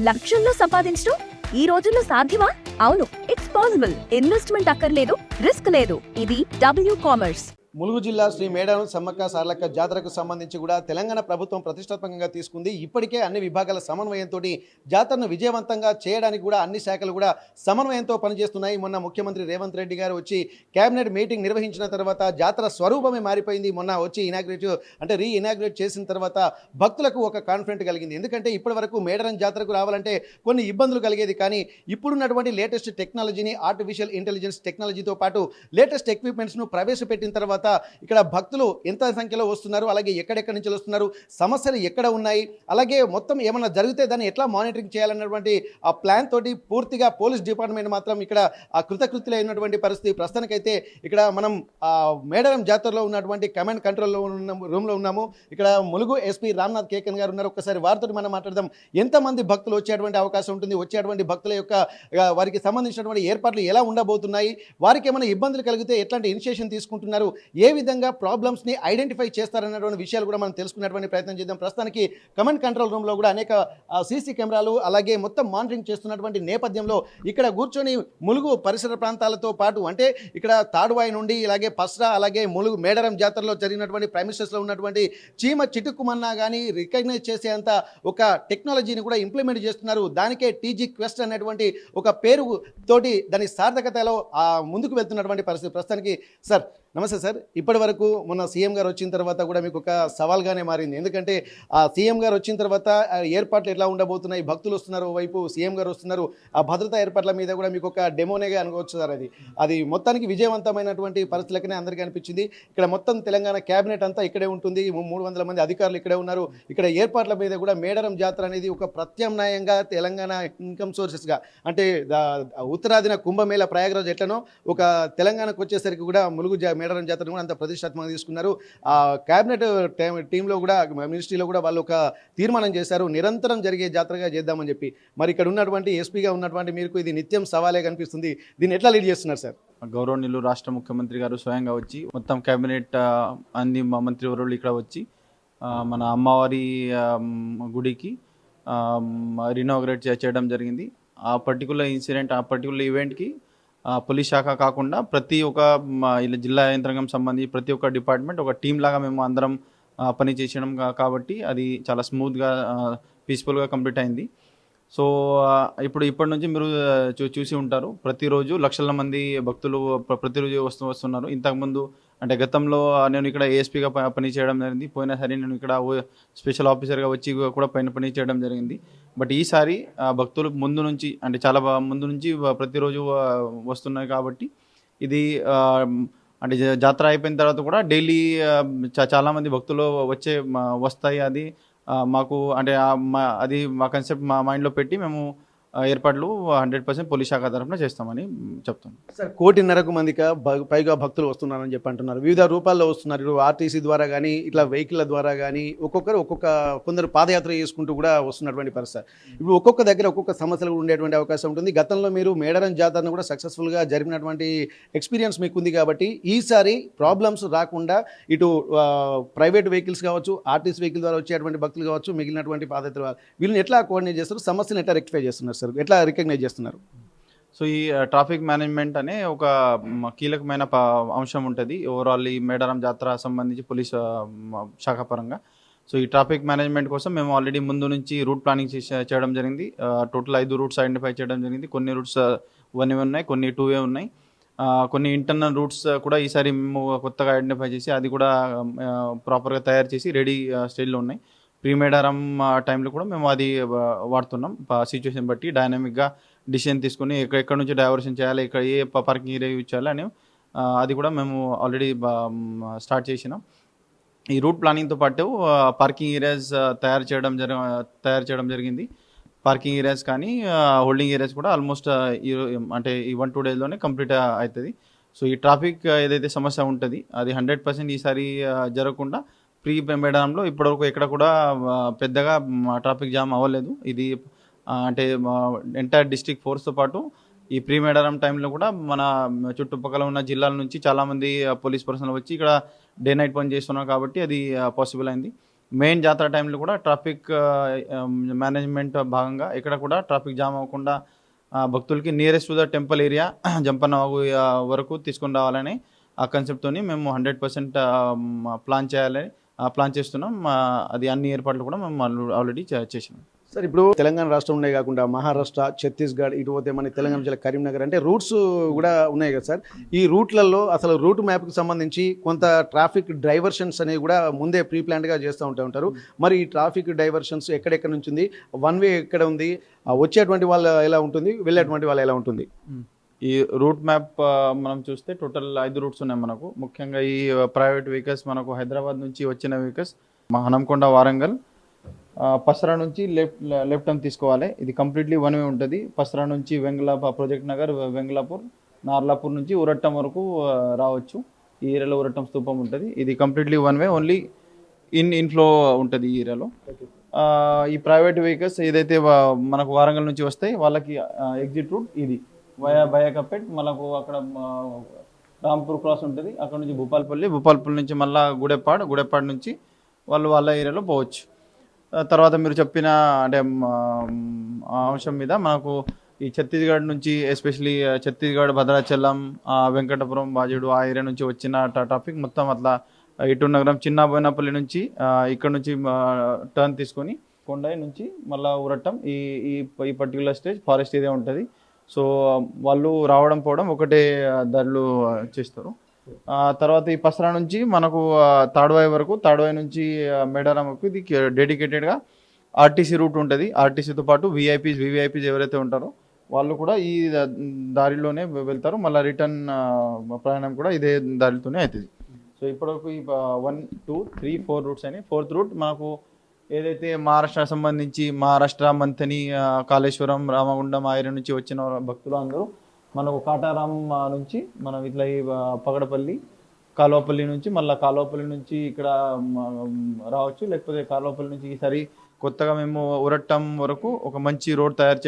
లక్షల్లో సంపాదించడం ఈ రోజుల్లో సాధ్యమా? అవును, ఇట్స్ పాసిబుల్. ఇన్వెస్ట్మెంట్ అక్కర్లేదు, రిస్క్ లేదు. ఇది డబ్ల్యూ కామర్స్. ములుగు జిల్లా శ్రీ మేడారం సమ్మక్క సార్లక్క జాతరకు సంబంధించి కూడా తెలంగాణ ప్రభుత్వం ప్రతిష్టాత్మకంగా తీసుకుంది. ఇప్పటికే అన్ని విభాగాల సమన్వయంతో జాతరను విజయవంతంగా చేయడానికి కూడా అన్ని శాఖలు కూడా సమన్వయంతో పనిచేస్తున్నాయి. మొన్న ముఖ్యమంత్రి రేవంత్ రెడ్డి గారు వచ్చి కేబినెట్ మీటింగ్ నిర్వహించిన తర్వాత జాతర స్వరూపమే మారిపోయింది. మొన్న వచ్చి రీఇనాగ్రేట్ చేసిన తర్వాత భక్తులకు ఒక కాన్ఫిడెంట్ కలిగింది. ఎందుకంటే ఇప్పటి వరకు మేడారం జాతరకు రావాలంటే కొన్ని ఇబ్బందులు కలిగేది. కానీ ఇప్పుడున్నటువంటి లేటెస్ట్ టెక్నాలజీని, ఆర్టిఫిషియల్ ఇంటెలిజెన్స్ టెక్నాలజీతో పాటు లేటెస్ట్ ఎక్విప్మెంట్స్ను ప్రవేశపెట్టిన తర్వాత ఇక్కడ భక్తులు ఎంత సంఖ్యలో వస్తున్నారు, అలాగే ఎక్కడెక్కడి నుంచి వస్తున్నారు, సమస్యలు ఎక్కడ ఉన్నాయి, అలాగే మొత్తం ఏమన్నా జరిగితే దాన్ని ఎట్లా మానిటరింగ్ చేయాలన్నటువంటి ఆ ప్లాన్ తోటి పూర్తిగా పోలీస్ డిపార్ట్మెంట్ మాత్రం ఇక్కడ కృతకృత్యులైనటువంటి పరిస్థితి. ప్రస్తుతానికైతే ఇక్కడ మనం మేడారం జాతరలో ఉన్నటువంటి కమాండ్ కంట్రోల్లో ఉన్న రూమ్లో ఉన్నాము. ఇక్కడ ములుగు ఎస్పీ రామ్నాథ్ కేకన్ గారు ఉన్నారు. ఒక్కసారి వారితో మనం మాట్లాడదాం. ఎంతమంది భక్తులు వచ్చేటువంటి అవకాశం ఉంటుంది, వచ్చేటువంటి భక్తుల యొక్క వారికి సంబంధించినటువంటి ఏర్పాట్లు ఎలా ఉండబోతున్నాయి, వారికి ఏమైనా ఇబ్బందులు కలిగితే ఎట్లాంటి ఇనిషియేషన్ తీసుకుంటున్నారు, ఏ విధంగా ప్రాబ్లమ్స్ని ఐడెంటిఫై చేస్తారన్నటువంటి విషయాలు కూడా మనం తెలుసుకునేటువంటి ప్రయత్నం చేద్దాం. ప్రస్తుతానికి కమాండ్ కంట్రోల్ రూమ్లో కూడా అనేక సీసీ కెమెరాలు అలాగే మొత్తం మానిటరింగ్ చేస్తున్నటువంటి నేపథ్యంలో ఇక్కడ కూర్చొని ములుగు పరిసర ప్రాంతాలతో పాటు అంటే ఇక్కడ తాడువాయి నుండి ఇలాగే పస్రా అలాగే ములుగు మేడారం జాతరలో జరిగినటువంటి ప్రైమిస్టర్స్లో ఉన్నటువంటి చీమ చిటుక్కుమన్నా కానీ రికగ్నైజ్ చేసేంత ఒక టెక్నాలజీని కూడా ఇంప్లిమెంట్ చేస్తున్నారు. దానికే టీజీ క్వెస్ట్ అనేటువంటి ఒక పేరు తోటి దాని సార్థకతలో ముందుకు వెళ్తున్నటువంటి పరిస్థితి. ప్రస్తుతానికి సార్ నమస్తే సార్. ఇప్పటి వరకు మొన్న సీఎం గారు వచ్చిన తర్వాత కూడా మీకు ఒక సవాల్గానే మారింది. ఎందుకంటే ఆ సీఎం గారు వచ్చిన తర్వాత ఏర్పాట్లు ఎట్లా ఉండబోతున్నాయి, భక్తులు వస్తున్నారు, వైపు సీఎం గారు వస్తున్నారు, ఆ భద్రతా ఏర్పాట్ల మీద కూడా మీకు ఒక డెమోనేగా అనుకోవచ్చు సార్. అది మొత్తానికి విజయవంతమైనటువంటి పరిస్థితులకనే అందరికీ అనిపించింది. ఇక్కడ మొత్తం తెలంగాణ క్యాబినెట్ అంతా ఇక్కడే ఉంటుంది, 300 మంది అధికారులు ఇక్కడే ఉన్నారు. ఇక్కడ ఏర్పాట్ల మీద కూడా మేడారం జాతర అనేది ఒక ప్రత్యామ్నాయంగా తెలంగాణ ఇన్కమ్ సోర్సెస్గా అంటే ఉత్తరాదిన కుంభమేళ ప్రయాగరాజ్ ఎట్లనో ఒక తెలంగాణకు వచ్చేసరికి కూడా ములుగు మేడారం జాతర కూడా అంత ప్రతిష్టాత్మకంగా తీసుకున్నారు. ఆ క్యాబినెట్ టీంలో కూడా మినిస్ట్రీలో కూడా వాళ్ళు ఒక తీర్మానం చేశారు, నిరంతరం జరిగే జాతరగా చేద్దామని చెప్పి. మరి ఇక్కడ ఉన్నటువంటి ఎస్పీగా ఉన్నటువంటి మీకు ఇది నిత్యం సవాలే కనిపిస్తుంది. దీన్ని ఎట్లా లీడ్ చేస్తున్నారు సార్? గౌరవనీయులు రాష్ట్ర ముఖ్యమంత్రి గారు స్వయంగా వచ్చి మొత్తం క్యాబినెట్ అన్ని మంత్రివర్యులు ఇక్కడ వచ్చి మన అమ్మవారి గుడికి రినోగ్రేట్ చేయడం జరిగింది. ఆ పర్టికులర్ ఇన్సిడెంట్, ఆ పర్టికులర్ ఈవెంట్కి పోలీస్ శాఖ కాకుండా ప్రతి ఒక్క జిల్లా యంత్రాంగం సంబంధించి ప్రతి ఒక్క డిపార్ట్మెంట్ ఒక టీం లాగా మేము అందరం పని చేసడం కాబట్టి అది చాలా స్మూత్గా పీస్ఫుల్గా కంప్లీట్ అయింది. సో ఇప్పటి నుంచి మీరు చూసి ఉంటారు, ప్రతిరోజు లక్షల మంది భక్తులు ప్రతిరోజు వస్తున్నారు. ఇంతకుముందు అంటే గతంలో నేను ఇక్కడ ఏఎస్పీగా పని చేయడం జరిగింది, పోయినసారి నేను ఇక్కడ స్పెషల్ ఆఫీసర్గా వచ్చి కూడా పని చేయడం జరిగింది. బట్ ఈసారి భక్తులు ముందు నుంచి అంటే చాలా ముందు నుంచి ప్రతిరోజు వస్తున్నాయి కాబట్టి ఇది అంటే జాతర అయిపోయిన తర్వాత కూడా డైలీ చాలామంది భక్తులు వస్తాయి. అది మాకు అంటే అది మా కన్సెప్ట్ మా మైండ్లో పెట్టి మేము ఏర్పాట్లు 100% పోలీస్ శాఖ తరఫున చేస్తామని చెప్తాం సార్. 1.5 మందికి పైగా భక్తులు వస్తున్నారని చెప్పి అంటున్నారు. వివిధ రూపాల్లో వస్తున్నారు, ఆర్టీసీ ద్వారా కానీ ఇట్లా వెహికల్ ద్వారా కానీ కొందరు పాదయాత్ర చేసుకుంటూ కూడా వస్తున్నటువంటి పరిస్థితి. ఇప్పుడు ఒక్కొక్క దగ్గర ఒక్కొక్క సమస్యలు ఉండేటువంటి అవకాశం ఉంటుంది. గతంలో మీరు మేడారం జాతరను కూడా సక్సెస్ఫుల్గా జరిపినటువంటి ఎక్స్పీరియన్స్ మీకు ఉంది కాబట్టి ఈసారి ప్రాబ్లమ్స్ రాకుండా ఇటు ప్రైవేట్ వెహికల్స్ కావచ్చు, ఆర్టీసీ వెహికల్ ద్వారా వచ్చేటువంటి భక్తులు కావచ్చు, మిగిలినటువంటి పాదయాత్ర వీళ్ళని ఎట్లా కోఆర్డినేట్ చేస్తారు, సమస్యను ఎట్లా రెక్టిఫై చేస్తున్నారు సార్, ఎట్లా రికగ్నైజ్ చేస్తున్నారు? సో ఈ ట్రాఫిక్ మేనేజ్మెంట్ అనే ఒక కీలకమైన అంశం ఉంటుంది ఓవరాల్ ఈ మేడారం జాతర సంబంధించి పోలీస్ శాఖ పరంగా. సో ఈ ట్రాఫిక్ మేనేజ్మెంట్ కోసం మేము ఆల్రెడీ ముందు నుంచి రూట్ ప్లానింగ్ చేయడం జరిగింది. టోటల్ 5 రూట్స్ ఐడెంటిఫై చేయడం జరిగింది. కొన్ని రూట్స్ 1 ఉన్నాయి, కొన్ని 2 ఉన్నాయి, కొన్ని ఇంటర్నల్ రూట్స్ కూడా ఈసారి మేము కొత్తగా ఐడెంటిఫై చేసి అది కూడా ప్రాపర్గా తయారు చేసి రెడీ స్టేజ్లో ఉన్నాయి. ప్రీ మేడారం టైంలో కూడా మేము అది వాడుతున్నాం. సిచ్యువేషన్ బట్టి డైనామిక్గా డిసిషన్ తీసుకుని ఎక్కడి నుంచి డైవర్షన్ చేయాలి, ఇక్కడ ఏ పార్కింగ్ ఏరియా యూజ్ చేయాలి అని అది కూడా మేము ఆల్రెడీ స్టార్ట్ చేసినాం. ఈ రూట్ ప్లానింగ్తో పాటు పార్కింగ్ ఏరియాస్ తయారు చేయడం జరిగింది. పార్కింగ్ ఏరియాస్ కానీ హోల్డింగ్ ఏరియాస్ కూడా ఆల్మోస్ట్ అంటే ఈ 1-2 డేస్లోనే కంప్లీట్ అవుతుంది. సో ఈ ట్రాఫిక్ ఏదైతే సమస్య ఉంటుంది అది 100% ఈసారి జరగకుండా ప్రీ మేడారంలో ఇప్పటివరకు ఎక్కడ కూడా పెద్దగా ట్రాఫిక్ జామ్ అవ్వలేదు. ఇది అంటే ఎంటైర్ డిస్ట్రిక్ట్ ఫోర్స్తో పాటు ఈ ప్రీ మేడారం టైంలో కూడా మన చుట్టుపక్కల ఉన్న జిల్లాల నుంచి చాలామంది పోలీస్ పర్సనల్ వచ్చి ఇక్కడ డే నైట్ పని చేస్తున్నారు కాబట్టి అది పాసిబుల్ అయింది. మెయిన్ జాతర టైంలో కూడా ట్రాఫిక్ మేనేజ్మెంట్ భాగంగా ఇక్కడ కూడా ట్రాఫిక్ జామ్ అవ్వకుండా భక్తులకి nearest to the temple area Jampanna Vagu వరకు తీసుకొని రావాలని ఆ కాన్సెప్ట్తోని మేము 100% ప్లాన్ చేయాలని ప్లాన్ చేస్తున్నాం. అది అన్ని ఏర్పాట్లు కూడా మేము ఆల్రెడీ చేసినాం. సార్ ఇప్పుడు తెలంగాణ రాష్ట్రం ఉన్నాయి కాకుండా మహారాష్ట్ర, ఛత్తీస్గఢ్, ఇటు పోతే మన తెలంగాణ జిల్లా కరీంనగర్ అంటే రూట్స్ కూడా ఉన్నాయి కదా సార్. ఈ రూట్లలో అసలు రూట్ మ్యాప్కి సంబంధించి కొంత ట్రాఫిక్ డైవర్షన్స్ అనేవి కూడా ముందే ప్రీ ప్లాన్డ్గా చేస్తూ ఉంటారు. మరి ఈ ట్రాఫిక్ డైవర్షన్స్ ఎక్కడెక్కడ నుంచి ఉంది, వన్ వే ఎక్కడ ఉంది, వచ్చేటువంటి వాళ్ళు ఎలా ఉంటుంది, వెళ్ళేటువంటి వాళ్ళు ఎలా ఉంటుంది? ఈ రూట్ మ్యాప్ మనం చూస్తే టోటల్ 5 రూట్స్ ఉన్నాయి మనకు. ముఖ్యంగా ఈ ప్రైవేట్ వెహికల్స్ మనకు హైదరాబాద్ నుంచి వచ్చిన వెహికల్స్ హనంకొండ, వారంగల్, పసరా నుంచి లెఫ్ట్ టర్న్ తీసుకోవాలి. ఇది కంప్లీట్లీ వన్ వే ఉంటుంది. పసరా నుంచి ప్రాజెక్ట్ నగర్, వెంగళాపూర్, నార్లాపూర్ నుంచి ఉరట్టం వరకు రావచ్చు. ఈ ఏరియాలో ఉరట్టం స్తూపం ఉంటుంది. ఇది completely one way, only inflow ఉంటుంది ఈ ఏరియాలో. ఈ ప్రైవేట్ వెహికల్స్ ఏదైతే మనకు వారంగల్ నుంచి వస్తాయి వాళ్ళకి ఎగ్జిట్ రూట్ ఇది బయాకపేట్, మనకు అక్కడ రాంపూర్ క్రాస్ ఉంటుంది. అక్కడ నుంచి భూపాల్పల్లి నుంచి మళ్ళీ గుడెపాడ్ నుంచి వాళ్ళు వాళ్ళ ఏరియాలో పోవచ్చు. తర్వాత మీరు చెప్పిన అంటే అంశం మీద మనకు ఈ ఛత్తీస్గఢ్ నుంచి ఎస్పెషలీ ఛత్తీస్గఢ్, భద్రాచలం, వెంకటపురం, బాజుడు ఆ ఏరియా నుంచి వచ్చిన ట్రాఫిక్ మొత్తం అట్లా ఇటు నగరం చిన్న బోయినపల్లి నుంచి ఇక్కడ నుంచి టర్న్ తీసుకొని కొండాయి నుంచి మళ్ళీ ఉరట్టం ఈ పర్టికులర్ స్టేజ్ ఫారెస్ట్ ఏరియా ఉంటుంది. సో వాళ్ళు రావడం పోవడం ఒకటే దారిలో చేస్తారు. తర్వాత ఈ పసరా నుంచి మనకు తాడ్వాయి వరకు, తాడ్వాయి నుంచి మేడారం వరకు ఇది డెడికేటెడ్గా ఆర్టీసీ రూట్ ఉంటుంది. ఆర్టీసీతో పాటు వివిఐపీస్ ఎవరైతే ఉంటారో వాళ్ళు కూడా ఈ దారిలోనే వెళ్తారు. మళ్ళీ రిటర్న్ ప్రయాణం కూడా ఇదే దారితోనే అవుతుంది. సో ఇప్పటివరకు ఈ 1, 2, 3, 4 రూట్స్ అని 4th రూట్ మనకు ఏదైతే మహారాష్ట్ర సంబంధించి మహారాష్ట్ర, మంథని, కాళేశ్వరం, రామగుండం ఆ ఏరియా నుంచి వచ్చిన భక్తులు అందరూ మనకు కాటారాం నుంచి మనం ఇట్లా పగడపల్లి, కాలువపల్లి నుంచి మళ్ళీ కాలువపల్లి నుంచి ఇక్కడ రావచ్చు. లేకపోతే కాలువపల్లి నుంచి ఈసారి కొత్తగా మేము ఉరట్టం వరకు ఒక మంచి రోడ్ తయారు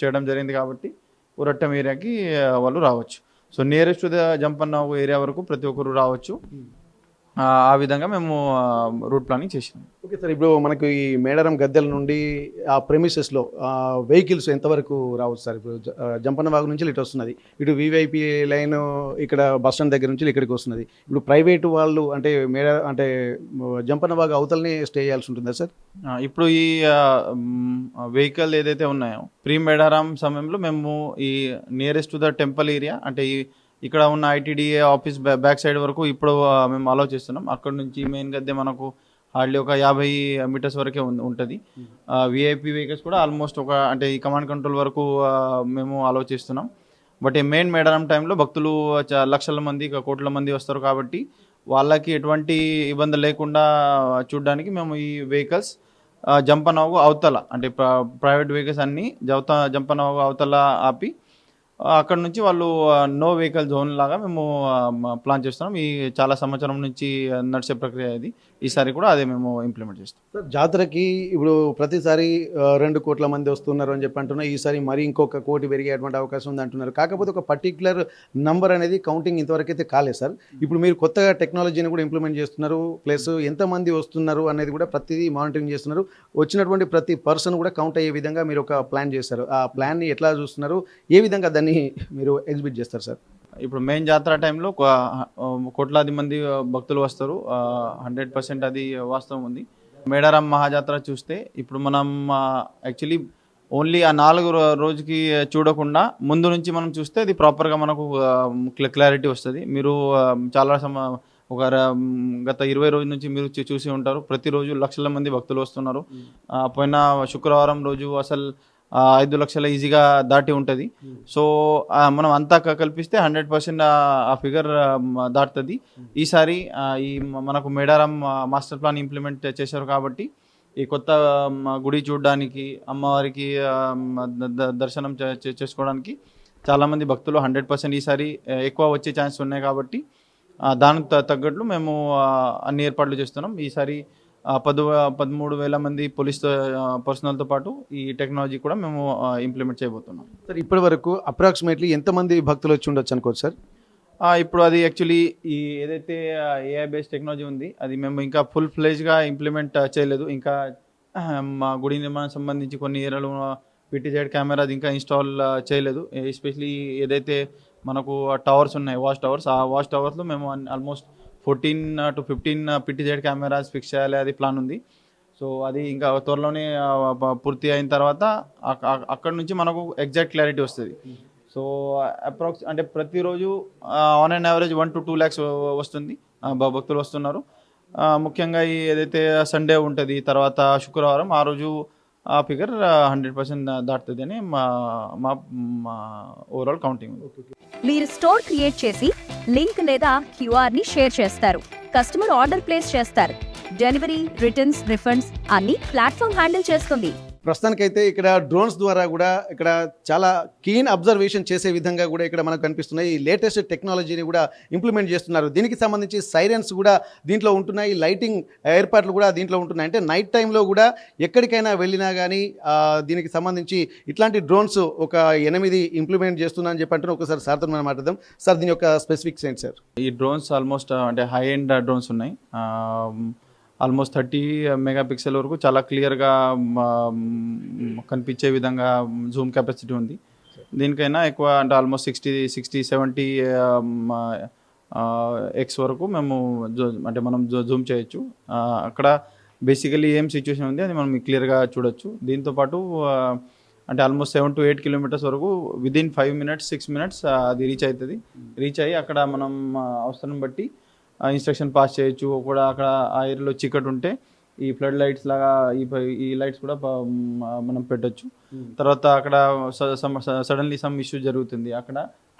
చేయడం జరిగింది కాబట్టి ఉరట్టం ఏరియాకి వాళ్ళు రావచ్చు. So nearest the Jampanna area వరకు ప్రతి ఒక్కరు రావచ్చు. ఆ విధంగా మేము రూట్ ప్లానింగ్ చేసినాం. ఓకే సార్, ఇప్పుడు మనకు ఈ మేడారం గద్దెల నుండి ఆ ప్రెమిసెస్లో వెహికల్స్ ఎంతవరకు రావచ్చు సార్? ఇప్పుడు జంపన్నవాగు నుంచి ఇటు వస్తున్నది, ఇటు వివైపీ లైన్ ఇక్కడ బస్ స్టాండ్ దగ్గర నుంచి ఇక్కడికి వస్తున్నది. ఇప్పుడు ప్రైవేటు వాళ్ళు అంటే జంపన్నవాగు అవతలనే స్టే చేయాల్సి ఉంటుందా సార్? ఇప్పుడు ఈ వెహికల్ ఏదైతే ఉన్నాయో ప్రీ మేడారం సమయంలో మేము ఈ nearest to the temple area అంటే ఇక్కడ ఉన్న ఐటీడీఏ ఆఫీస్ బ్యాక్ సైడ్ వరకు ఇప్పుడు మేము అలౌ చేస్తున్నాం. అక్కడ నుంచి మెయిన్ గద్దె మనకు హార్డ్లీ ఒక 50 మీటర్స్ వరకే ఉంటుంది. విఐపీ వెహికల్స్ కూడా ఆల్మోస్ట్ అంటే ఈ కమాండ్ కంట్రోల్ వరకు మేము అలౌ చేస్తున్నాం. బట్ ఈ మెయిన్ మేడారం టైంలో భక్తులు లక్షల మంది, కోట్ల మంది వస్తారు కాబట్టి వాళ్ళకి ఎటువంటి ఇబ్బంది లేకుండా చూడడానికి మేము ఈ వెహికల్స్ జంపన్నవాగు అవతల అంటే ప్రైవేట్ వెహికల్స్ అన్నీ జంపన్నవాగు అవతల ఆపి అక్కడ నుంచి వాళ్ళు నో వెహికల్ జోన్ లాగా మేము ప్లాన్ చేస్తున్నాం. ఈ చాలా సంవత్సరం నుంచి నడిచే ప్రక్రియ ఇది. ఈసారి కూడా అదే మేము ఇంప్లిమెంట్ చేస్తాం. సార్ జాతరకి ఇప్పుడు ప్రతిసారి 2 కోట్ల మంది వస్తున్నారు అని చెప్పి అంటున్నారు. ఈసారి మరి ఇంకొక 1 కోటి పెరిగేటువంటి అవకాశం ఉంది అంటున్నారు. కాకపోతే ఒక పర్టికులర్ నంబర్ అనేది కౌంటింగ్ ఇంతవరకు అయితే కాలేదు సార్. ఇప్పుడు మీరు కొత్తగా టెక్నాలజీని కూడా ఇంప్లిమెంట్ చేస్తున్నారు, ప్లస్ ఎంతమంది వస్తున్నారు అనేది కూడా ప్రతిదీ మానిటరింగ్ చేస్తున్నారు. వచ్చినటువంటి ప్రతి పర్సన్ కూడా కౌంట్ అయ్యే విధంగా మీరు ఒక ప్లాన్ చేస్తారు. ఆ ప్లాన్ని ఎట్లా చూస్తున్నారు, ఏ విధంగా దాన్ని మీరు ఎగ్జిబిట్ చేస్తారు సార్? ఇప్పుడు మెయిన్ జాతర టైంలో కోట్లాది మంది భక్తులు వస్తారు. 100% అది వాస్తవం ఉంది. మేడారం మహాజాతర చూస్తే ఇప్పుడు మనం యాక్చువల్లీ ఓన్లీ ఆ 4 రోజుకి చూడకుండా ముందు నుంచి మనం చూస్తే అది ప్రాపర్గా మనకు క్లారిటీ వస్తుంది. మీరు చాలా గత 20 రోజుల నుంచి మీరు చూసి ఉంటారు. ప్రతిరోజు లక్షల మంది భక్తులు వస్తున్నారు. పోయిన శుక్రవారం రోజు అసలు 5 లక్షల ఈజీగా దాటి ఉంటుంది. సో మనం అంతా కల్పిస్తే 100% ఆ ఫిగర్ దాటుతుంది. ఈసారి ఈ మనకు మేడారం మాస్టర్ ప్లాన్ ఇంప్లిమెంట్ చేశారు కాబట్టి ఈ కొత్త గుడి చూడడానికి, అమ్మవారికి దర్శనం చేసుకోవడానికి చాలామంది భక్తులు 100% ఈసారి ఎక్కువ వచ్చే ఛాన్స్ ఉన్నాయి కాబట్టి దానికి తగ్గట్లు మేము అన్ని ఏర్పాట్లు చేస్తున్నాం. ఈసారి 13,000 మంది పోలీస్ పర్సనల్తో పాటు ఈ టెక్నాలజీ కూడా మేము ఇంప్లిమెంట్ చేయబోతున్నాం. సార్ ఇప్పటి వరకు అప్రాక్సిమేట్లీ ఎంతమంది భక్తులు వచ్చి ఉండొచ్చు అనుకోవచ్చు సార్? ఇప్పుడు అది యాక్చువల్లీ ఈ ఏదైతే ఏఐ బేస్డ్ టెక్నాలజీ ఉంది అది మేము ఇంకా ఫుల్ ఫ్లెజ్గా ఇంప్లిమెంట్ చేయలేదు. ఇంకా మా గుడి నిర్మాణం సంబంధించి కొన్ని ఏరియాలో పిటిజెడ్ కెమెరాస్ ఇంకా ఇన్స్టాల్ చేయలేదు. ఎస్పెషలీ ఏదైతే మనకు టవర్స్ ఉన్నాయి, ఆ వాచ్ టవర్స్లో మేము ఆల్మోస్ట్ 14 to 15 పిటిజెడ్ కెమెరాస్ ఫిక్స్ చేయాలి, అది ప్లాన్ ఉంది. సో అది ఇంకా త్వరలోనే పూర్తి అయిన తర్వాత అక్కడ నుంచి మనకు ఎగ్జాక్ట్ క్లారిటీ వస్తుంది. సో అప్రాక్స్ అంటే ప్రతిరోజు on and average 1 to 2 lakhs వస్తుంది, భక్తులు వస్తున్నారు. ముఖ్యంగా ఈ ఏదైతే సండే ఉంటుంది తర్వాత శుక్రవారం ఆ రోజు ఆ ఫిగర్ 100% దాటుతుంది అని మా ఓవరాల్ కౌంటింగ్. మీరు స్టోర్ క్రియేట్ చేసి లింక్ లేదా క్యూఆర్ ని షేర్ చేస్తారు, కస్టమర్ ఆర్డర్ ప్లేస్ చేస్తారు, డెలివరీ, రిటర్న్స్, రిఫండ్స్ అన్ని ప్లాట్ఫామ్ హ్యాండిల్ చేస్తుంది. ప్రస్తుతానికైతే ఇక్కడ డ్రోన్స్ ద్వారా కూడా ఇక్కడ చాలా కీన్ అబ్జర్వేషన్ చేసే విధంగా కూడా ఇక్కడ మనకు కనిపిస్తున్నాయి. ఈ లేటెస్ట్ టెక్నాలజీని కూడా ఇంప్లిమెంట్ చేస్తున్నారు. దీనికి సంబంధించి సైరన్స్ కూడా దీంట్లో ఉంటున్నాయి, లైటింగ్ ఏర్పాట్లు కూడా దీంట్లో ఉంటున్నాయి. అంటే నైట్ టైంలో కూడా ఎక్కడికైనా వెళ్ళినా కానీ దీనికి సంబంధించి ఇట్లాంటి డ్రోన్స్ ఒక 8 ఇంప్లిమెంట్ చేస్తున్నా అని చెప్పి అంటున్నా. ఒకసారి సార్తో మనం మాట్లాడదాం. సార్ దీని యొక్క స్పెసిఫిక్స్ ఏంటి సార్? ఈ డ్రోన్స్ ఆల్మోస్ట్ అంటే హై ఎండ్ డ్రోన్స్ ఉన్నాయి. ఆల్మోస్ట్ 30 మెగాపిక్సెల్ వరకు చాలా క్లియర్గా కనిపించే విధంగా జూమ్ కెపాసిటీ ఉంది. దీనికైనా ఎక్కువ అంటే ఆల్మోస్ట్ 60-70 ఎక్స్ వరకు మేము అంటే మనం జూమ్ చేయొచ్చు. అక్కడ బేసికలీ ఏం సిచ్యువేషన్ ఉంది అది మనం క్లియర్గా చూడొచ్చు. దీంతోపాటు అంటే ఆల్మోస్ట్ 7 to 8 kilometers వరకు విదిన్ 5 minutes 6 minutes అది రీచ్ అయ్యి అక్కడ మనం అవసరం బట్టి ఇన్స్ట్రక్షన్ పాస్ చేయొచ్చు. కూడా అక్కడ ఆ ఏరియాలో చీకటి ఉంటే ఈ ఫ్లడ్ లైట్స్ లాగా ఈ లైట్స్ కూడా మనం పెట్టొచ్చు. తర్వాత అక్కడ సడన్లీ సమ్ ఇష్యూ జరుగుతుంది, అక్కడ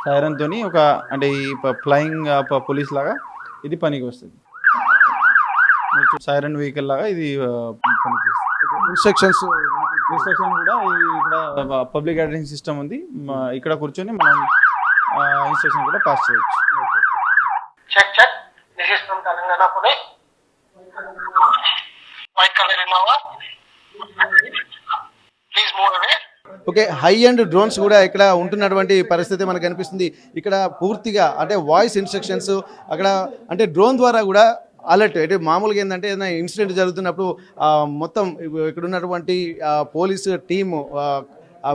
సైరన్తో ఒక అంటే ఈ ఫ్లయింగ్ పోలీస్ లాగా ఇది పనికి వస్తుంది. సైరన్ వెహికల్ లాగా ఇది పనిచేస్తుంది. ఇన్స్ట్రక్షన్ కూడా ఇక్కడ పబ్లిక్ అడ్రసింగ్ సిస్టమ్ ఉంది, ఇక్కడ కూర్చొని మనం ఇన్స్ట్రక్షన్ కూడా పాస్ చేయొచ్చు. check this is from Telangana Pune, white color Innova, please move away. Okay, high and drones కూడా ఇక్కడ ఉంటున్నటువంటి పరిస్థితి మనకు కనిపిస్తుంది. ఇక్కడ పూర్తిగా అంటే వాయిస్ ఇన్స్ట్రక్షన్స్ అక్కడ అంటే డ్రోన్ ద్వారా కూడా అలర్ట్ అంటే మామూలుగా ఏంటంటే ఏదైనా ఇన్సిడెంట్ జరుగుతున్నప్పుడు మొత్తం ఇక్కడ ఉన్నటువంటి పోలీసు టీము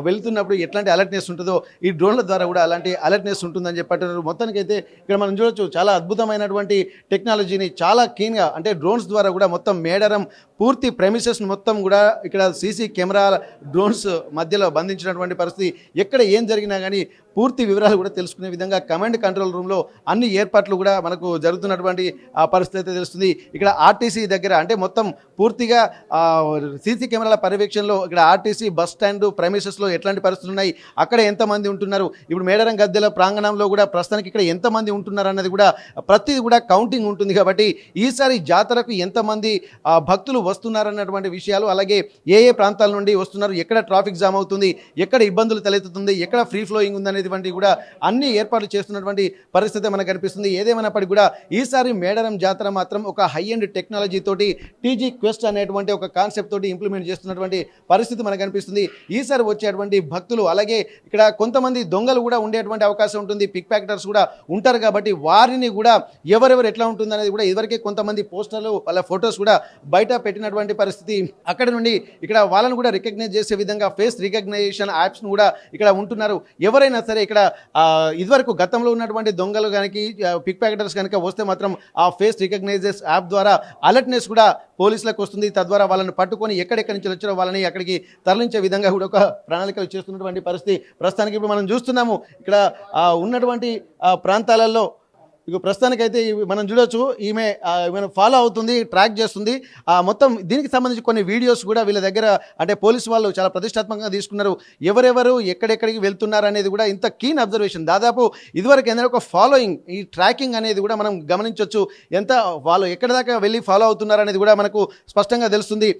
వెళ్తున్నప్పుడు ఎట్లాంటి అలర్ట్నెస్ ఉంటుందో ఈ డ్రోన్ల ద్వారా కూడా అలాంటి అలర్ట్నెస్ ఉంటుందని చెప్పారు. మొత్తానికి అయితే ఇక్కడ మనం చూడొచ్చు చాలా అద్భుతమైనటువంటి టెక్నాలజీని చాలా కీన్గా అంటే డ్రోన్స్ ద్వారా కూడా మొత్తం మేడారం పూర్తి ప్రెమిసెస్ మొత్తం కూడా ఇక్కడ సీసీ కెమెరాల డ్రోన్స్ మధ్యలో బంధించినటువంటి పరిస్థితి. ఎక్కడ ఏం జరిగినా కానీ పూర్తి వివరాలు కూడా తెలుసుకునే విధంగా కమాండ్ కంట్రోల్ రూమ్లో అన్ని ఏర్పాట్లు కూడా మనకు జరుగుతున్నటువంటి ఆ పరిస్థితి అయితే తెలుస్తుంది. ఇక్కడ ఆర్టీసీ దగ్గర అంటే మొత్తం పూర్తిగా సీసీ కెమెరాల పర్యవేక్షణలో ఇక్కడ ఆర్టీసీ బస్ స్టాండ్ ప్రెమిసెస్లో ఎట్లాంటి పరిస్థితులు ఉన్నాయి, అక్కడ ఎంతమంది ఉంటున్నారు, ఇప్పుడు మేడారం గద్దెల ప్రాంగణంలో కూడా ప్రస్తుతానికి ఇక్కడ ఎంతమంది ఉంటున్నారు అన్నది కూడా ప్రతిది కూడా కౌంటింగ్ ఉంటుంది. కాబట్టి ఈసారి జాతరకు ఎంతమంది భక్తులు వస్తున్నారన్నటువంటి విషయాలు, అలాగే ఏ ప్రాంతాల నుండి వస్తున్నారు, ఎక్కడ ట్రాఫిక్ జామ్ అవుతుంది, ఎక్కడ ఇబ్బందులు తలెత్తుతుంది, ఎక్కడ ఫ్రీ ఫ్లోయింగ్ ఉందనేటువంటి కూడా అన్ని ఏర్పాట్లు చేస్తున్నటువంటి పరిస్థితి మనకు కనిపిస్తుంది. ఏదేమైనప్పటికీ కూడా ఈసారి మేడారం జాతర మాత్రం ఒక హై అండ్ టెక్నాలజీ తోటి టీజీ క్వెస్ట్ అనేటువంటి ఒక కాన్సెప్ట్ తోటి ఇంప్లిమెంట్ చేస్తున్నటువంటి పరిస్థితి మనకు కనిపిస్తుంది. ఈసారి వచ్చేటువంటి భక్తులు అలాగే ఇక్కడ కొంతమంది దొంగలు కూడా ఉండేటువంటి అవకాశం ఉంటుంది, పిక్ ప్యాకెటర్స్ కూడా ఉంటారు. కాబట్టి వారిని కూడా ఎవరెవరు ఎట్లా ఉంటుంది అనేది కూడా ఇదివరకే కొంతమంది పోస్టర్లు వాళ్ళ ఫొటోస్ కూడా బయట పెట్టినటువంటి పరిస్థితి. అక్కడ నుండి ఇక్కడ వాళ్ళను కూడా రికగ్నైజ్ చేసే విధంగా ఫేస్ రికగ్నైజేషన్ యాప్స్ను కూడా ఇక్కడ ఉంటున్నారు. ఎవరైనా సరే ఇక్కడ ఇదివరకు గతంలో ఉన్నటువంటి దొంగలు కనుక పిక్ ప్యాకెటర్స్ కనుక వస్తే మాత్రం ఆ ఫేస్ రికగ్నైజెస్ యాప్ ద్వారా అలర్ట్నెస్ కూడా పోలీసులకు వస్తుంది. తద్వారా వాళ్ళని పట్టుకొని ఎక్కడెక్కడి నుంచి వచ్చారో వాళ్ళని అక్కడికి తరలించే విధంగా కూడా ఒక ప్రణాళికలు చేస్తున్నటువంటి పరిస్థితి ప్రస్తుతానికి ఇప్పుడు మనం చూస్తున్నాము. ఇక్కడ ఉన్నటువంటి ప్రాంతాలలో ఇక ప్రస్తుతానికైతే మనం చూడొచ్చు ఈమె ఫాలో అవుతుంది, ట్రాక్ చేస్తుంది. మొత్తం దీనికి సంబంధించి కొన్ని వీడియోస్ కూడా వీళ్ళ దగ్గర అంటే పోలీసు వాళ్ళు చాలా ప్రతిష్టాత్మకంగా తీసుకున్నారు. ఎవరెవరు ఎక్కడెక్కడికి వెళ్తున్నారు అనేది కూడా ఇంత కీన్ అబ్జర్వేషన్. దాదాపు ఇదివరకు ఏదైనా ఒక ఫాలోయింగ్ ఈ ట్రాకింగ్ అనేది కూడా మనం గమనించవచ్చు. ఎంత వాళ్ళు ఎక్కడి దాకా వెళ్ళి ఫాలో అవుతున్నారు అనేది కూడా మనకు స్పష్టంగా తెలుస్తుంది.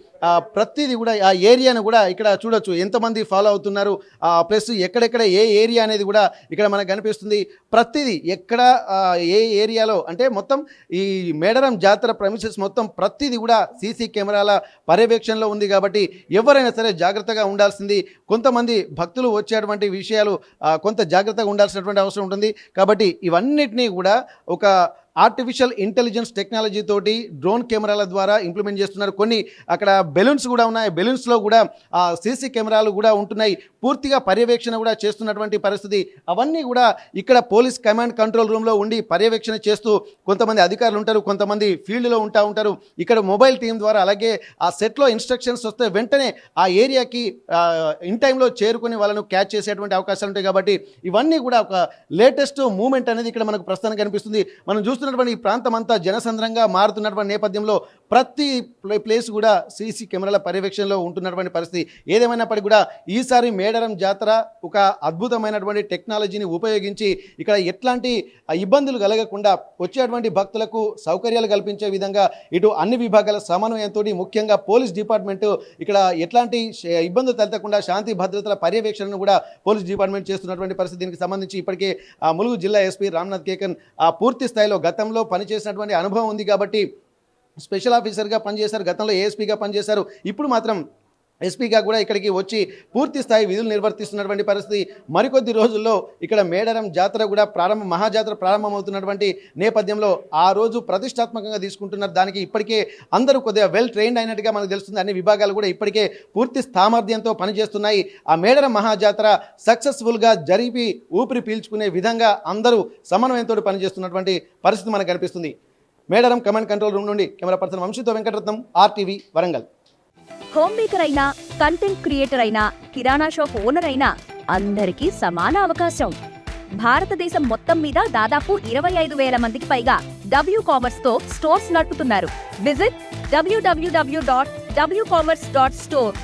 ప్రతిదీ కూడా ఆ ఏరియాను కూడా ఇక్కడ చూడొచ్చు, ఎంతమంది ఫాలో అవుతున్నారు, ప్లస్ ఎక్కడెక్కడ ఏ ఏరియా అనేది కూడా ఇక్కడ మనకు కనిపిస్తుంది. ప్రతిదీ ఎక్కడ ఏ ఏ ఏరియాలో అంటే మొత్తం ఈ మేడారం జాతర ప్రెమిసెస్ మొత్తం ప్రతిదీ కూడా సీసీ కెమెరాల పర్యవేక్షణలో ఉంది కాబట్టి ఎవరైనా సరే జాగ్రత్తగా ఉండాల్సింది. కొంతమంది భక్తులు వచ్చేటువంటి విషయాలు కొంత జాగ్రత్తగా ఉండాల్సినటువంటి అవసరం ఉంటుంది. కాబట్టి ఇవన్నిటినీ కూడా ఒక ఆర్టిఫిషియల్ ఇంటెలిజెన్స్ టెక్నాలజీ తోటి డ్రోన్ కెమెరాల ద్వారా ఇంప్లిమెంట్ చేస్తున్నారు. కొన్ని అక్కడ బెలూన్స్ కూడా ఉన్నాయి, బెలూన్స్లో కూడా సీసీ కెమెరాలు కూడా ఉంటున్నాయి. పూర్తిగా పర్యవేక్షణ కూడా చేస్తున్నటువంటి పరిస్థితి. అవన్నీ కూడా ఇక్కడ పోలీస్ కమాండ్ కంట్రోల్ రూమ్లో ఉండి పర్యవేక్షణ చేస్తూ కొంతమంది అధికారులు ఉంటారు, కొంతమంది ఫీల్డ్లో ఉంటారు. ఇక్కడ మొబైల్ టీం ద్వారా అలాగే ఆ సెట్లో ఇన్స్ట్రక్షన్స్ వస్తే వెంటనే ఆ ఏరియాకి ఇన్ టైంలో చేరుకుని వాళ్ళను క్యాచ్ చేసేటువంటి అవకాశాలు ఉంటాయి. కాబట్టి ఇవన్నీ కూడా ఒక లేటెస్ట్ మూమెంట్ అనేది ఇక్కడ మనకు ప్రస్తుతానికి కనిపిస్తుంది. మనం చూస్తున్నటువంటి ఈ ప్రాంతం అంతా జనసంద్రంగా మారుతున్నటువంటి నేపథ్యంలో ప్రతి ప్లేస్ కూడా సీసీ కెమెరాల పర్యవేక్షణలో ఉంటున్నటువంటి పరిస్థితి. ఏదేమైనప్పటికీ కూడా ఈసారి మేడారం జాతర ఒక అద్భుతమైనటువంటి టెక్నాలజీని ఉపయోగించి ఇక్కడ ఎట్లాంటి ఇబ్బందులు కలగకుండా వచ్చేటువంటి భక్తులకు సౌకర్యాలు కల్పించే విధంగా ఇటు అన్ని విభాగాల సమన్వయంతో ముఖ్యంగా పోలీస్ డిపార్ట్మెంట్ ఇక్కడ ఎట్లాంటి ఇబ్బందులు తలెత్తకుండా శాంతి భద్రతల పర్యవేక్షణను కూడా పోలీస్ డిపార్ట్మెంట్ చేస్తున్నటువంటి పరిస్థితి. దీనికి సంబంధించి ఇప్పటికే ములుగు జిల్లా ఎస్పీ రామ్నాథ్ కేకన్ పూర్తి స్థాయిలో గతంలో పనిచేసినటువంటి అనుభవం ఉంది కాబట్టి స్పెషల్ ఆఫీసర్గా పనిచేశారు, గతంలో ఏఎస్పీగా పనిచేశారు. ఇప్పుడు మాత్రం ఎస్పీగా కూడా ఇక్కడికి వచ్చి పూర్తి స్థాయి విధులు నిర్వర్తిస్తున్నటువంటి పరిస్థితి. మరికొద్ది రోజుల్లో ఇక్కడ మేడారం జాతర కూడా మహాజాతర ప్రారంభమవుతున్నటువంటి నేపథ్యంలో ఆ రోజు ప్రతిష్టాత్మకంగా తీసుకుంటున్నారు. దానికి ఇప్పటికే అందరూ కొద్దిగా వెల్ ట్రైన్డ్ అయినట్టుగా మనకు తెలుస్తుంది. అన్ని విభాగాలు కూడా ఇప్పటికే పూర్తి సామర్థ్యంతో పనిచేస్తున్నాయి. ఆ మేడారం మహాజాతర సక్సెస్ఫుల్గా జరిపి ఊపిరి పీల్చుకునే విధంగా అందరూ సమన్వయంతో పనిచేస్తున్నటువంటి పరిస్థితి మనకు కనిపిస్తుంది. మేడారం కమాండ్ కంట్రోల్ రూమ్ నుండి కెమెరా పర్సన్ వంశీతో Venkataratnam, RTV Warangal. Home maker అయినా, కంటెంట్ క్రియేటర్ అయినా, కిరాణా షాప్ ఓనర్ అయినా అందరికీ సమాన అవకాశం. భారతదేశం మొత్తం మీద దాదాపు 25,000 మందికి పైగా WCommerce తో స్టోర్స్ నడుపుతున్నారు. Visit www.wcommerce.store